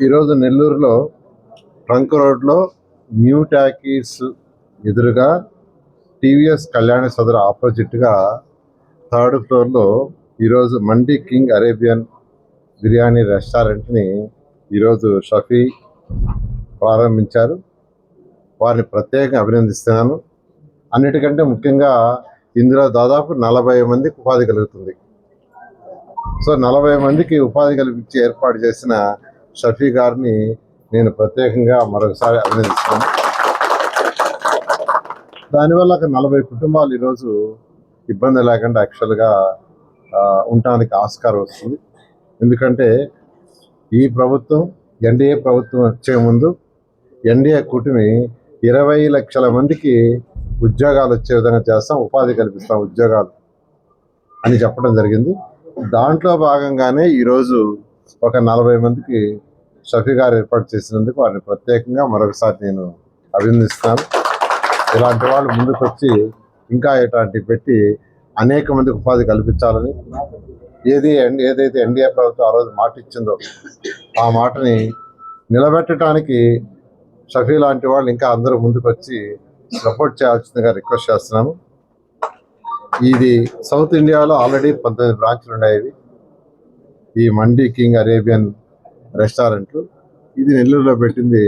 ఈరోజు నెల్లూరులో ట్రంక్ రోడ్లో న్యూ టాకీస్ ఎదురుగా టీవీఎస్ కళ్యాణ సదర్ ఆపోజిట్గా థర్డ్ ఫ్లోర్లో ఈరోజు మండి కింగ్ అరేబియన్ బిర్యానీ రెస్టారెంట్ని ఈరోజు షఫీ ప్రారంభించారు. వారిని ప్రత్యేకంగా అభినందిస్తున్నాను. అన్నిటికంటే ముఖ్యంగా ఇందులో దాదాపు 40 మందికి ఉపాధి కలుగుతుంది. సో 40 మందికి ఉపాధి కల్పించి ఏర్పాటు చేసిన షఫీ గారిని నేను ప్రత్యేకంగా మరొకసారి అభినందిస్తున్నాను. దానివల్ల ఒక 40 కుటుంబాలు ఈరోజు ఇబ్బంది లేకుండా యాక్చువల్గా ఉండటానికి ఆస్కారం వస్తుంది. ఎందుకంటే ఈ ప్రభుత్వం ఎన్డీఏ ప్రభుత్వం వచ్చే ముందు ఎన్డీఏ కూటమి 20 లక్షల మందికి ఉద్యోగాలు వచ్చే విధంగా చేస్తాం, ఉపాధి కల్పిస్తాం ఉద్యోగాలు అని చెప్పడం జరిగింది. దాంట్లో భాగంగానే ఈరోజు ఒక 40 మందికి షఫీ గారు ఏర్పాటు చేసినందుకు వారిని ప్రత్యేకంగా మరొకసారి నేను అభినందిస్తున్నాను. ఇలాంటి వాళ్ళు ముందుకు వచ్చి ఇంకా ఇట్లాంటివి పెట్టి అనేక మందికి ఉపాధి కల్పించాలని ఏదైతే ఎన్డీఏ ప్రభుత్వం ఆ రోజు మాట ఇచ్చిందో ఆ మాటని నిలబెట్టడానికి షఫీ లాంటి వాళ్ళు ఇంకా అందరూ ముందుకు వచ్చి సపోర్ట్ చేయాల్సిందిగా రిక్వెస్ట్ చేస్తున్నాను. ఇది సౌత్ ఇండియాలో ఆల్రెడీ 19 బ్రాంచ్లు ఉన్నాయి. ఈ మండి కింగ్ అరేబియన్ రెస్టారెంట్లు ఇది నెల్లూరులో పెట్టింది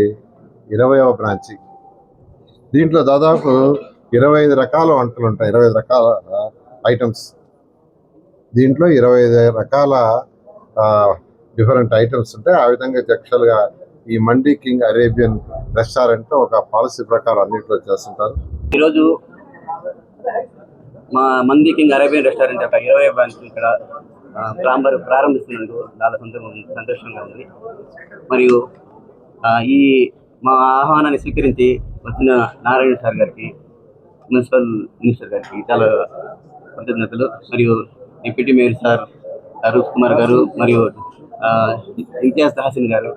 20వ బ్రాంచి. దీంట్లో దాదాపు 25 రకాల వంటలు ఉంటాయి, 25 రకాల ఐటమ్స్. దీంట్లో 25 రకాల డిఫరెంట్ ఐటమ్స్ ఉంటాయి. ఆ విధంగా యాక్చువల్గా ఈ మండి కింగ్ అరేబియన్ రెస్టారెంట్లో ఒక పాలసీ ప్రకారం అన్నింటిలో చేస్తుంటారు. ఈరోజు మా మండి కింగ్ అరేబియన్ రెస్టారెంట్ యొక్క 20వ బ్రాంచ్ ఇక్కడ ప్రారంభిస్తున్నందుకు చాలా సంతోషంగా ఉంది. మరియు ఈ మా ఆహ్వానాన్ని స్వీకరించి వచ్చిన నారాయణ సార్ గారికి, మున్సిపల్ మినిస్టర్ గారికి చాలా కృతజ్ఞతలు. మరియు డిప్యూటీ మేయర్ సార్ రూప్ కుమార్ గారు మరియు ఇంతియాజ్ తహసీన్ గారు,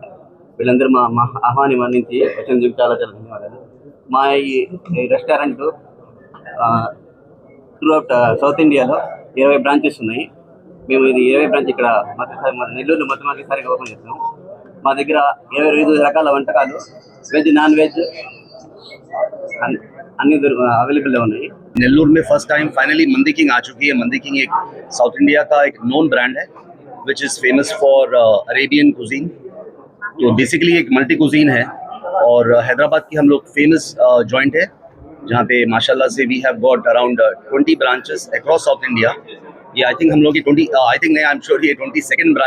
వీళ్ళందరూ మా ఆహ్వాన్ని మన్నించి వచ్చినందుకు చాలా చాలా ధన్యవాదాలు. మా ఈ రెస్టారెంట్ త్రూఅవుట్ సౌత్ ఇండియాలో 20 బ్రాంచెస్ ఉన్నాయి. మేము ఇది 20 బ్రాంచ్ ఇక్కడ నెల్లూరులో మొట్టమొదటిసారిగా ఓపెన్ చేస్తున్నాం. మా దగ్గర 25 రకాల వంటకాలు, వెజ్ నాన్ వెజ్ అన్ని अवेलेबल ఉన్నాయి. नेल्लूर में फर्स्ट टाइम फाइनली मंडी किंग आ चुकी है. मंडी किंग एक साउथ इंडिया का एक नोन ब्रांड है which is famous for Arabian cuisine. तो बेसिकली एक मल्टी कुजीन है और हैदराबाद की हम लोग फेमस जॉइंट है जहाँ पे माशाल्लाह से we have got around 20 branches across south India. ये आई थिंक हम लोग की 20 आई थिंक नहीं आई एम श्योर ये 22nd ब्रांच